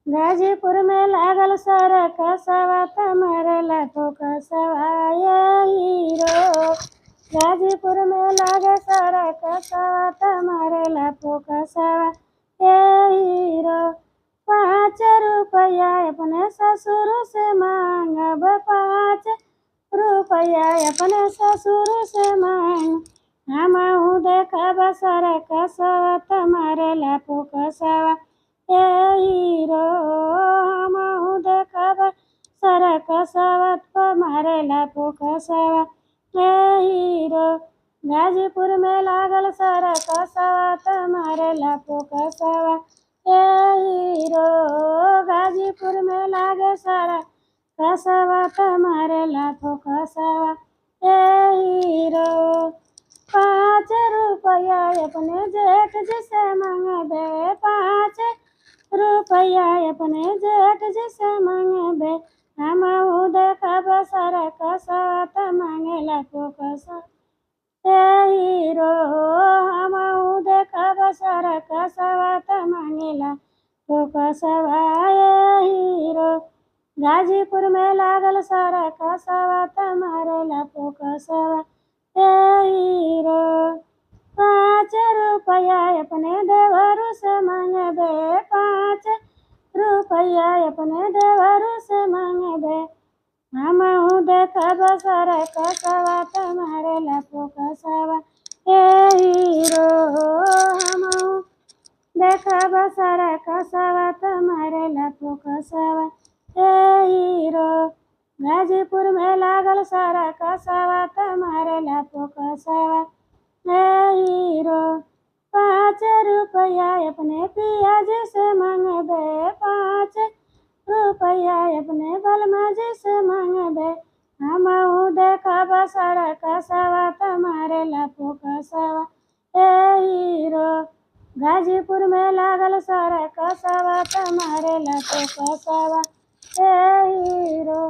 गाजीपुर में लागल सरकसवा तमारे लाखों कसवा ये हीरो। गाजीपुर में लागे सरकसवा तमारे लाखों कसवा ये हीरो। 5 रुपया अपने ससुर से मांगब, 5 रुपया अपने ससुर से मांग। हमहू देखब सरकसवा तमारे लाखों कसवा ये हीरो। हमहू देखब सरकसवा तमारे लाखों कसवा ये हीरो। गाजीपुर में लागल सरकसवा तमारे लाखों कसवा ये हीरो। गाजीपुर में लागे सरकसवा तमारे लाखों कसवा ये हीरो। 5 रुपया अपने जेठ जी से मांगबे, 5 रुपया अपने जेठ जी से मांगबे। हमहू देखब सरकसवा तमारे लाखों कसवा ये हीरो। हमहू देखब सरकसवा तमारे लाखों कसवा ये हीरो। गाजीपुर में लागल सरकसवा तमारे लाखों कसवा ये हीरो। 5 रुपया अपने देवरू से मांगबे, 5 रुपया अपने देवरू से मांगबे। हमहू देखब सरकसवा तमारे लाखों कसवा ये हीरो। हमहू देखब सरकसवा तमारे लाखों कसवा ये हीरो। गाजीपुर में लागल सरकसवा तमारे लाखों कसवा ये हीरो। 5 रुपया अपने पिया जी से मांगबे, 5 रुपया अपने बलमा जी से मांगबे। हमहू देखब सरकसवा तमारे लाखों कसवा ये हीरो। गाजीपुर में लागल सरकसवा तमारे लाखों कसवा ये हीरो।